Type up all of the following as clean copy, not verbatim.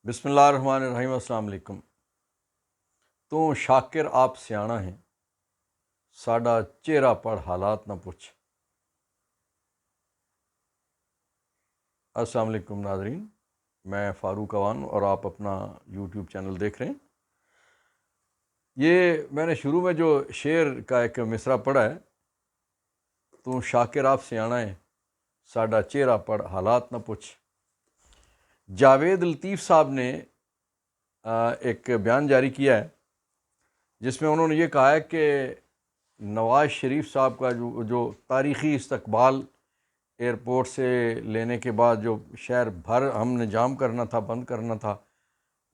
بسم اللہ الرحمن الرحیم۔ السلام علیکم۔ تو شاکر آپ سیاਣਾ ہے، ساڈا چہرہ پڑھ حالات نہ پوچھ۔ السلام علیکم ناظرین، میں فاروق اوان اور آپ اپنا یوٹیوب چینل دیکھ رہے ہیں۔ یہ میں نے شروع میں جو شعر کا ایک مصرع پڑھا ہے، تو شاکر آپ سیاਣਾ ہے، ساڈا چہرہ پڑھ حالات نہ پوچھ، جاوید لطیف صاحب نے ایک بیان جاری کیا ہے، جس میں انہوں نے یہ کہا ہے کہ نواز شریف صاحب کا جو تاریخی استقبال ایئرپورٹ سے لینے کے بعد جو شہر بھر ہم نے جام کرنا تھا، بند کرنا تھا،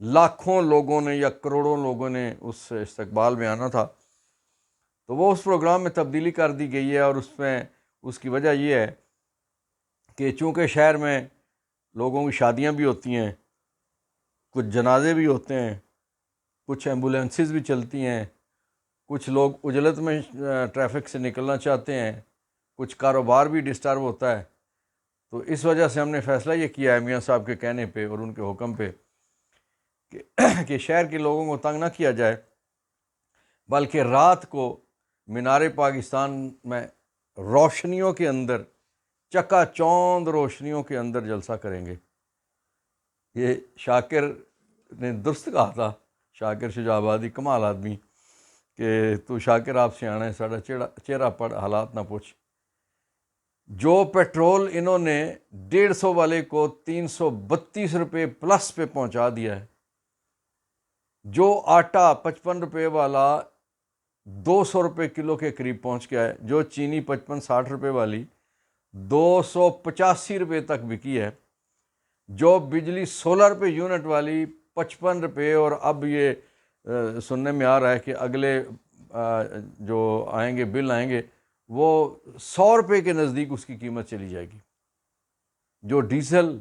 لاکھوں لوگوں نے یا کروڑوں لوگوں نے اس استقبال میں آنا تھا، تو وہ اس پروگرام میں تبدیلی کر دی گئی ہے۔ اور اس کی وجہ یہ ہے کہ چونکہ شہر میں لوگوں کی شادیاں بھی ہوتی ہیں، کچھ جنازے بھی ہوتے ہیں، کچھ ایمبولینسز بھی چلتی ہیں، کچھ لوگ عجلت میں ٹریفک سے نکلنا چاہتے ہیں، کچھ کاروبار بھی ڈسٹرب ہوتا ہے، تو اس وجہ سے ہم نے فیصلہ یہ کیا ہے میاں صاحب کے کہنے پہ اور ان کے حکم پہ کہ شہر کے لوگوں کو تنگ نہ کیا جائے، بلکہ رات کو مینار پاکستان میں روشنیوں کے اندر، چکا چوند روشنیوں کے اندر جلسہ کریں گے۔ یہ شاکر نے درست کہا تھا، شاکر شجاع آبادی کمال آدمی، کہ تو شاکر آپ سیاਣਾ ہے، ساڈا چہرہ پڑھ حالات نہ پوچھ۔ جو پیٹرول انہوں نے 150 والے کو 332 روپے پلس پہ پہنچا دیا ہے، جو آٹا 55 روپے والا 200 روپے کلو کے قریب پہنچ گیا ہے، جو چینی 55-60 روپے والی 285 روپے تک بکی ہے، جو بجلی 16 روپے یونٹ والی 55 روپے، اور اب یہ سننے میں آ رہا ہے کہ اگلے جو آئیں گے بل آئیں گے وہ 100 روپے کے نزدیک اس کی قیمت چلی جائے گی۔ جو ڈیزل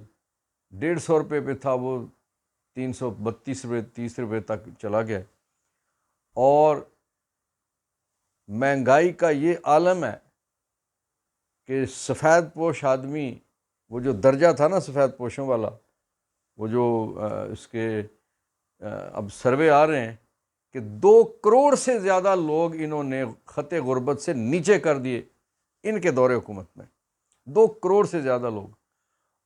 150 روپے پہ تھا وہ 332 روپے 30 روپے تک چلا گیا۔ اور مہنگائی کا یہ عالم ہے کہ سفید پوش آدمی، وہ جو درجہ تھا نا سفید پوشوں والا، وہ جو اس کے اب سروے آ رہے ہیں کہ 2 کروڑ سے زیادہ لوگ انہوں نے خط غربت سے نیچے کر دیے ان کے دور حکومت میں، 2 کروڑ سے زیادہ لوگ،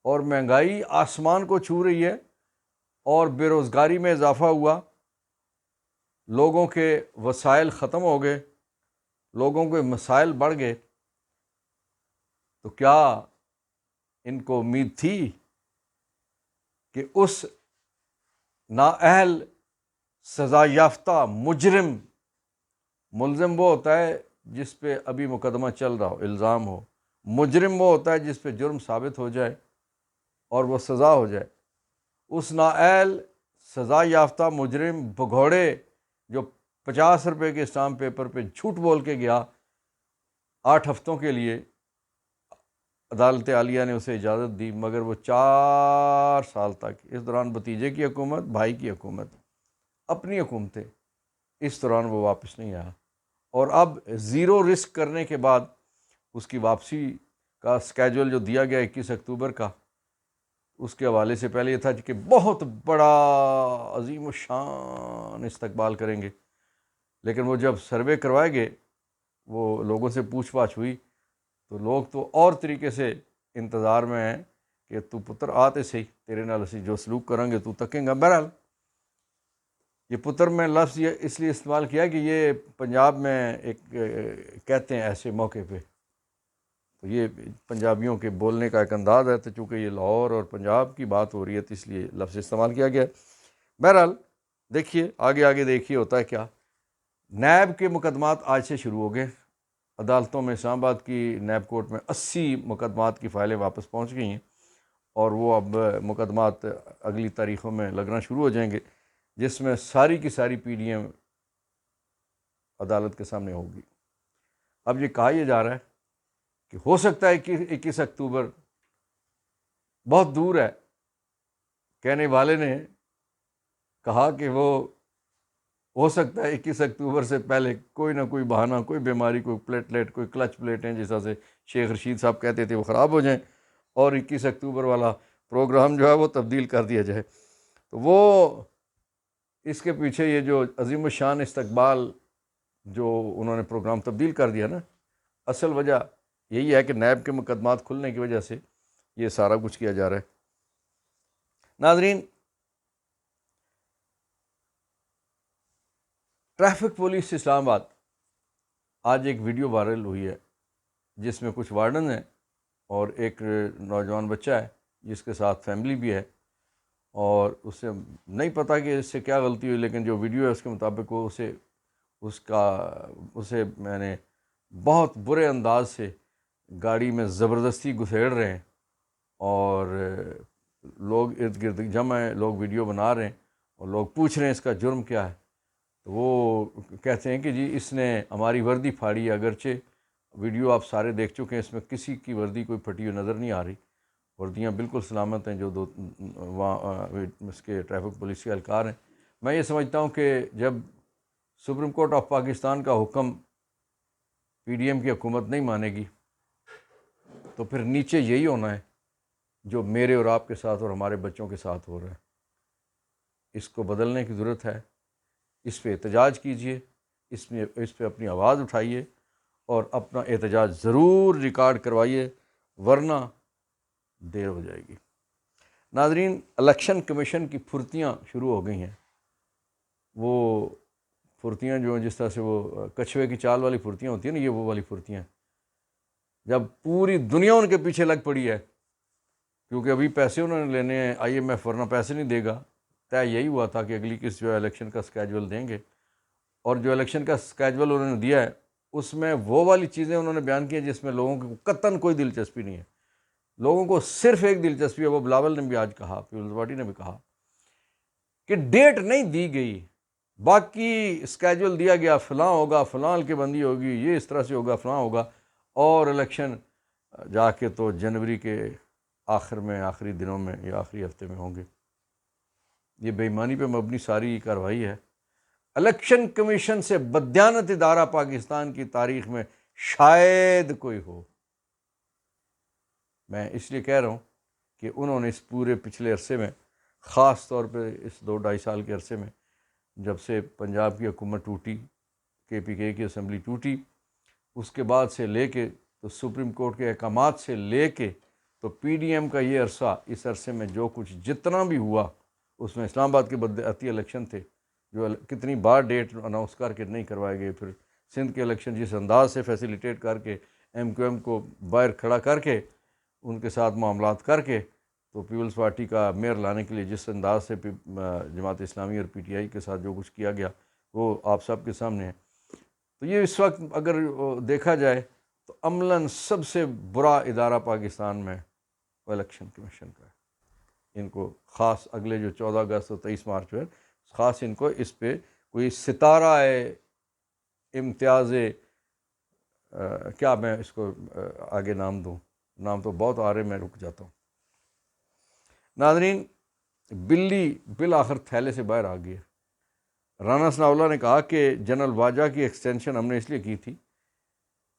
اور مہنگائی آسمان کو چھو رہی ہے، اور بے روزگاری میں اضافہ ہوا، لوگوں کے وسائل ختم ہو گئے، لوگوں کے مسائل بڑھ گئے۔ تو کیا ان کو امید تھی کہ اس نااہل سزا یافتہ مجرم، ملزم وہ ہوتا ہے جس پہ ابھی مقدمہ چل رہا ہو، الزام ہو، مجرم وہ ہوتا ہے جس پہ جرم ثابت ہو جائے اور وہ سزا ہو جائے، اس نااہل سزا یافتہ مجرم بھگوڑے جو 50 روپے کے اسٹامپ پیپر پہ جھوٹ بول کے گیا 8 ہفتوں کے لیے، عدالت عالیہ نے اسے اجازت دی، مگر وہ 4 سال تک، اس دوران بھتیجے کی حکومت، بھائی کی حکومت، اپنی حکومتیں، اس دوران وہ واپس نہیں آیا۔ اور اب زیرو رسک کرنے کے بعد اس کی واپسی کا سکیجول جو دیا گیا 21 اکتوبر کا، اس کے حوالے سے پہلے یہ تھا کہ بہت بڑا عظیم الشان استقبال کریں گے، لیکن وہ جب سروے کروائے گئے، وہ لوگوں سے پوچھ پاچھ ہوئی، تو لوگ تو اور طریقے سے انتظار میں ہیں کہ تو پتر آتے صحیح، تیرے نال اسی جو سلوک کریں گے تو تکیں گا۔ بہرحال یہ پتر میں لفظ یہ اس لیے استعمال کیا کہ یہ پنجاب میں ایک کہتے ہیں ایسے موقع پہ، تو یہ پنجابیوں کے بولنے کا ایک انداز ہے، تو چونکہ یہ لاہور اور پنجاب کی بات ہو رہی ہے تو اس لیے لفظ استعمال کیا گیا۔ بہرحال دیکھیے آگے دیکھیے ہوتا ہے کیا۔ نیب کے مقدمات آج سے شروع ہو گئے، عدالتوں میں اسلام آباد کی نیب کورٹ میں 80 مقدمات کی فائلیں واپس پہنچ گئی ہیں، اور وہ اب مقدمات اگلی تاریخوں میں لگنا شروع ہو جائیں گے، جس میں ساری کی ساری پی ڈی ایم عدالت کے سامنے ہوگی۔ اب یہ کہا یہ جا رہا ہے کہ ہو سکتا ہے کہ 21 اکتوبر بہت دور ہے، کہنے والے نے کہا کہ وہ ہو سکتا ہے 21 اکتوبر سے پہلے کوئی نہ کوئی بہانہ، کوئی بیماری، کوئی پلیٹلیٹ، کوئی کلچ پلیٹیں جیسا سے شیخ رشید صاحب کہتے تھے وہ خراب ہو جائیں، اور 21 اکتوبر والا پروگرام جو ہے وہ تبدیل کر دیا جائے۔ تو وہ اس کے پیچھے یہ جو عظیم الشان استقبال جو انہوں نے پروگرام تبدیل کر دیا نا، اصل وجہ یہی ہے کہ نیب کے مقدمات کھلنے کی وجہ سے یہ سارا کچھ کیا جا رہا ہے۔ ناظرین، ٹریفک پولیس اسلام آباد، آج ایک ویڈیو وائرل ہوئی ہے جس میں کچھ وارڈن ہیں اور ایک نوجوان بچہ ہے جس کے ساتھ فیملی بھی ہے، اور اسے نہیں پتہ کہ اس سے کیا غلطی ہوئی، لیکن جو ویڈیو ہے اس کے مطابق وہ اسے میں نے بہت برے انداز سے گاڑی میں زبردستی گھسیڑ رہے ہیں، اور لوگ ارد گرد جمع ہیں، لوگ ویڈیو بنا رہے ہیں اور لوگ پوچھ رہے ہیں اس کا جرم کیا ہے۔ تو وہ کہتے ہیں کہ جی اس نے ہماری وردی پھاڑی ہے، اگرچہ ویڈیو آپ سارے دیکھ چکے ہیں، اس میں کسی کی وردی کوئی پھٹی ہوئی نظر نہیں آ رہی، وردیاں بالکل سلامت ہیں جو وہاں اس کے ٹریفک پولیس کے اہلکار ہیں۔ میں یہ سمجھتا ہوں کہ جب سپریم کورٹ آف پاکستان کا حکم پی ڈی ایم کی حکومت نہیں مانے گی تو پھر نیچے یہی ہونا ہے جو میرے اور آپ کے ساتھ اور ہمارے بچوں کے ساتھ ہو رہا ہے۔ اس کو بدلنے کی ضرورت ہے، اس پہ احتجاج کیجئے، اس پہ اپنی آواز اٹھائیے اور اپنا احتجاج ضرور ریکارڈ کروائیے، ورنہ دیر ہو جائے گی۔ ناظرین، الیکشن کمیشن کی پھرتیاں شروع ہو گئی ہیں۔ وہ پھرتیاں جو ہیں جس طرح سے وہ کچھوے کی چال والی پھرتیاں ہوتی ہیں نا، یہ وہ والی پھرتیاں ہیں۔ جب پوری دنیا ان کے پیچھے لگ پڑی ہے، کیونکہ ابھی پیسے انہوں نے لینے ہیں، آئی ایم ایف ورنہ پیسے نہیں دے گا، طے یہی ہوا تھا کہ اگلی قسط جو ہے الیکشن کا سکیجول دیں گے، اور جو الیکشن کا سکیجول انہوں نے دیا ہے اس میں وہ والی چیزیں انہوں نے بیان کی ہیں جس میں لوگوں کو قطعاً کوئی دلچسپی نہیں ہے۔ لوگوں کو صرف ایک دلچسپی ہے، وہ بلاول نے بھی آج کہا، پیپلز پارٹی نے بھی کہا کہ ڈیٹ نہیں دی گئی، باقی سکیجول دیا گیا، فلاں ہوگا، فلاں کی بندی ہوگی، یہ اس طرح سے ہوگا، فلاں ہوگا، اور الیکشن جا کے تو جنوری کے آخر میں، آخری دنوں میں یا آخری ہفتے میں ہوں گے۔ یہ بے ایمانی پہ مبنی ساری کارروائی ہے۔ الیکشن کمیشن سے بددیانت ادارہ پاکستان کی تاریخ میں شاید کوئی ہو۔ میں اس لیے کہہ رہا ہوں کہ انہوں نے اس پورے پچھلے عرصے میں، خاص طور پہ اس 2-2.5 سال کے عرصے میں، جب سے پنجاب کی حکومت ٹوٹی، کے پی کے کی اسمبلی ٹوٹی، اس کے بعد سے لے کے تو سپریم کورٹ کے احکامات سے لے کے تو پی ڈی ایم کا یہ عرصہ، اس عرصے میں جو کچھ جتنا بھی ہوا، اس میں اسلام آباد کے بدعتی الیکشن تھے جو کتنی بار ڈیٹ اناؤنس کر کے نہیں کروائے گئے، پھر سندھ کے الیکشن جس انداز سے فیسیلیٹیٹ کر کے ایم کیو ایم کو باہر کھڑا کر کے ان کے ساتھ معاملات کر کے تو پیپلز پارٹی کا میئر لانے کے لیے جس انداز سے جماعت اسلامی اور پی ٹی آئی کے ساتھ جو کچھ کیا گیا وہ آپ سب کے سامنے ہے۔ تو یہ اس وقت اگر دیکھا جائے تو عملاً سب سے برا ادارہ پاکستان میں وہ الیکشن کمیشن کا ہے۔ ان کو خاص اگلے جو 14 اگست اور 23 مارچ ہے، خاص ان کو اس پہ کوئی ستارہ امتیاز کیا میں اس کو آگے نام دوں، نام تو بہت آ رہے، میں رک جاتا ہوں۔ ناظرین، بلی بالآخر تھیلے سے باہر آ گئی ہے۔ رانا ثناء اللہ نے کہا کہ جنرل باجوہ کی ایکسٹینشن ہم نے اس لیے کی تھی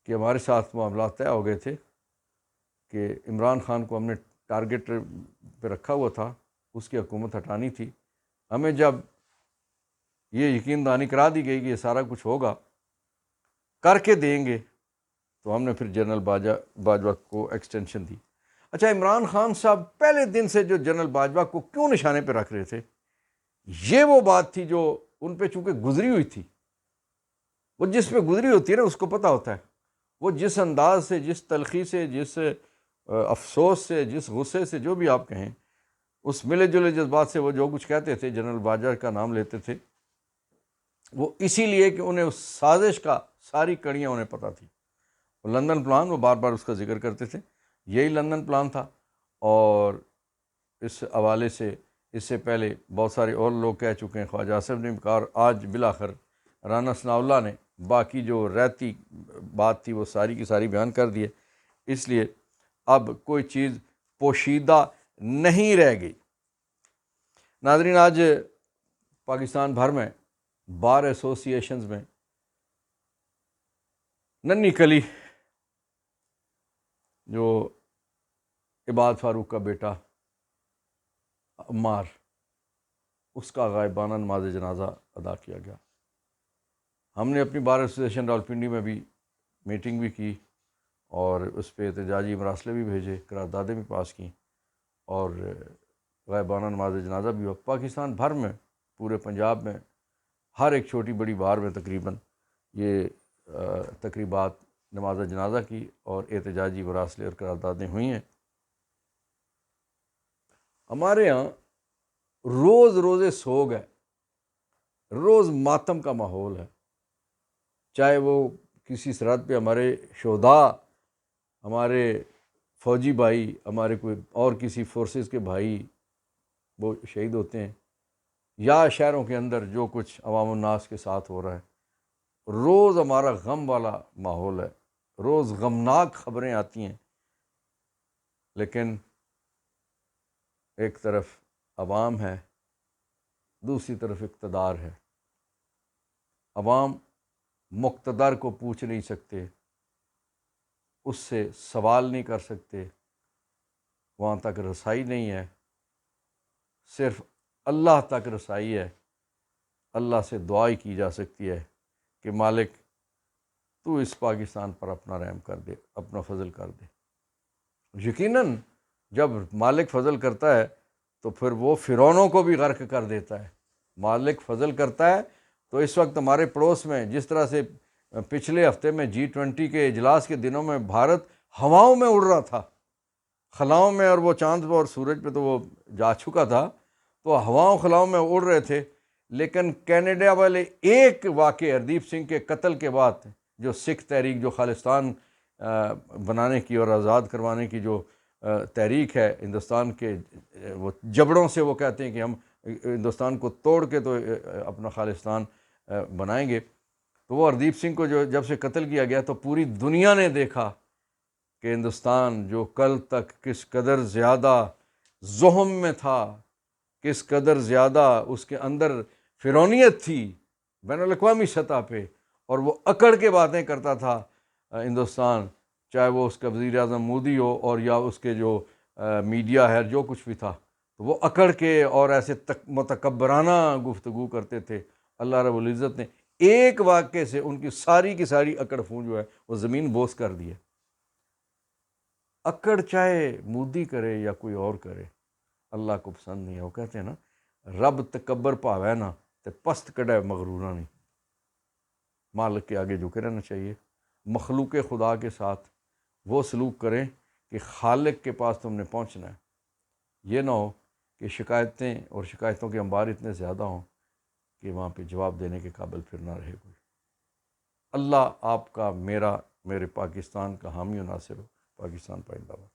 کہ ہمارے ساتھ معاملات طے ہو گئے تھے کہ عمران خان کو ہم نے ٹارگٹ پہ رکھا ہوا تھا، اس کی حکومت ہٹانی تھی۔ ہمیں جب یہ یقین دہانی کرا دی گئی کہ یہ سارا کچھ ہوگا، کر کے دیں گے، تو ہم نے پھر جنرل باجوہ کو ایکسٹینشن دی۔ اچھا، عمران خان صاحب پہلے دن سے جو جنرل باجوہ کو کیوں نشانے پہ رکھ رہے تھے، یہ وہ بات تھی جو ان پہ چونکہ گزری ہوئی تھی۔ وہ جس پہ گزری ہوتی ہے نا اس کو پتہ ہوتا ہے، وہ جس انداز سے، جس تلخی سے، جس افسوس سے، جس غصے سے، جو بھی آپ کہیں، اس ملے جلے جذبات سے وہ جو کچھ کہتے تھے، جنرل باجوہ کا نام لیتے تھے، وہ اسی لیے کہ انہیں اس سازش کا ساری کڑیاں انہیں پتہ تھی۔ وہ لندن پلان، وہ بار بار اس کا ذکر کرتے تھے، یہی لندن پلان تھا۔ اور اس حوالے سے اس سے پہلے بہت سارے اور لوگ کہہ چکے ہیں، خواجہ آصف نے بھی کہا، اور آج بالآخر رانا ثناء اللہ نے باقی جو رہتی بات تھی وہ ساری کی ساری بیان کر دی ہے۔ اس لیے اب کوئی چیز پوشیدہ نہیں رہ گئی۔ ناظرین، آج پاکستان بھر میں بار ایسوسی ایشنز میں ننھی کلی جو عباد فاروق کا بیٹا عمار، اس کا غائبانہ نماز جنازہ ادا کیا گیا۔ ہم نے اپنی بار ایسوسیشن راولپنڈی میں بھی میٹنگ بھی کی اور اس پہ احتجاجی مراسلے بھی بھیجے، قراردادیں بھی پاس کیں، اور غائبانہ نماز جنازہ بھی ہوا۔ پاکستان بھر میں، پورے پنجاب میں، ہر ایک چھوٹی بڑی بار میں تقریباً یہ تقریبات نماز جنازہ کی اور احتجاجی مراسلے اور قراردادیں ہوئی ہیں۔ ہمارے ہاں روز روزے سوگ ہے، روز ماتم کا ماحول ہے، چاہے وہ کسی سرحد پہ ہمارے شہداء، ہمارے فوجی بھائی، ہمارے کوئی اور کسی فورسز کے بھائی وہ شہید ہوتے ہیں، یا شہروں کے اندر جو کچھ عوام الناس کے ساتھ ہو رہا ہے، روز ہمارا غم والا ماحول ہے، روز غمناک خبریں آتی ہیں، لیکن ایک طرف عوام ہے، دوسری طرف اقتدار ہے۔ عوام مقتدر کو پوچھ نہیں سکتے، اس سے سوال نہیں کر سکتے، وہاں تک رسائی نہیں ہے، صرف اللہ تک رسائی ہے۔ اللہ سے دعائی کی جا سکتی ہے کہ مالک تو اس پاکستان پر اپنا رحم کر دے، اپنا فضل کر دے۔ یقیناً جب مالک فضل کرتا ہے تو پھر وہ فرعونوں کو بھی غرق کر دیتا ہے۔ مالک فضل کرتا ہے تو اس وقت ہمارے پڑوس میں جس طرح سے پچھلے ہفتے میں G20 کے اجلاس کے دنوں میں بھارت ہواؤں میں اڑ رہا تھا، خلاؤں میں، اور وہ چاند پہ اور سورج پہ تو وہ جا چکا تھا، تو ہواؤں خلاؤں میں اڑ رہے تھے، لیکن کینیڈا والے ایک واقعے ہردیپ سنگھ کے قتل کے بعد جو سکھ تحریک، جو خالصتان بنانے کی اور آزاد کروانے کی جو تحریک ہے ہندوستان کے، وہ جبڑوں سے وہ کہتے ہیں کہ ہم ہندوستان کو توڑ کے تو اپنا خالصتان بنائیں گے، تو وہ ہردیپ سنگھ کو جو جب سے قتل کیا گیا تو پوری دنیا نے دیکھا کہ ہندوستان جو کل تک کس قدر زیادہ زحم میں تھا، کس قدر زیادہ اس کے اندر فرعونیت تھی بین الاقوامی سطح پہ، اور وہ اکڑ کے باتیں کرتا تھا ہندوستان، چاہے وہ اس کا وزیر اعظم مودی ہو اور یا اس کے جو میڈیا ہے، جو کچھ بھی تھا، تو وہ اکڑ کے اور ایسے متکبرانہ گفتگو کرتے تھے۔ اللہ رب العزت نے ایک واقعے سے ان کی ساری اکڑ فون جو ہے وہ زمین بوس کر دی ہے۔ اکڑ چاہے مودی کرے یا کوئی اور کرے، اللہ کو پسند نہیں ہے۔ وہ کہتے ہیں نا، رب تکبر پاوے نا تے پست کڈے مغرورا نہیں۔ مالک کے آگے جھکے رہنا چاہیے، مخلوق خدا کے ساتھ وہ سلوک کریں کہ خالق کے پاس تم نے پہنچنا ہے۔ یہ نہ ہو کہ شکایتیں اور شکایتوں کے انبار اتنے زیادہ ہوں کہ وہاں پہ جواب دینے کے قابل پھر نہ رہے کوئی۔ اللہ آپ کا، میرے پاکستان کا حامی و ناصر ہو۔ پاکستان پائندہ باد۔